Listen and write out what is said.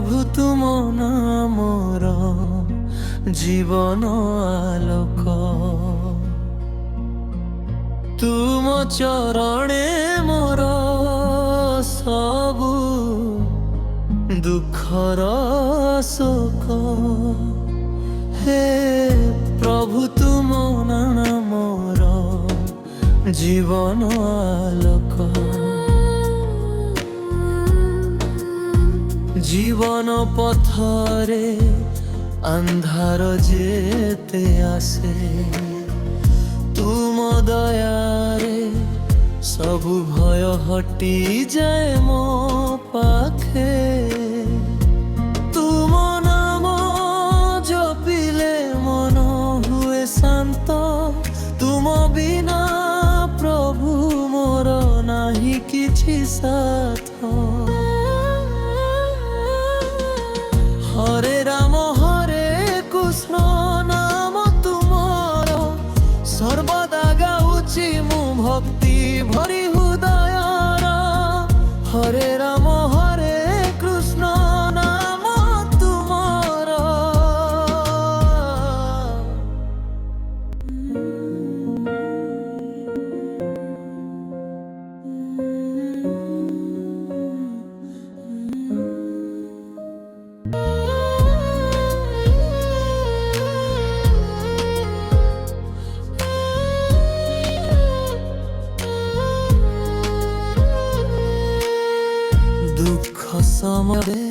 প্রভু তুম নামর জীবন আলোক। তুম চরণে মোর সবু দুঃখর শোক। হে প্রভু তুম নামর জীবন আলোক। জীবন পথরে আন্ধার যেতে আসে, তুম দয়ারে সবু ভয় হটি যায় মো পাখে। তুম নাম জপিলে মন হুয়ে শান্ত, তুম বিনা প্রভু মোর নাহি কিছু সাথ। হরে রাম হরে কৃষ্ণ নাম তুমর, সর্বদা গাউছি মু ভক্তি ভরি হৃদয়র। হরে রাম হরে কৃষ্ণ নাম তুমর। দুঃখ সময়ে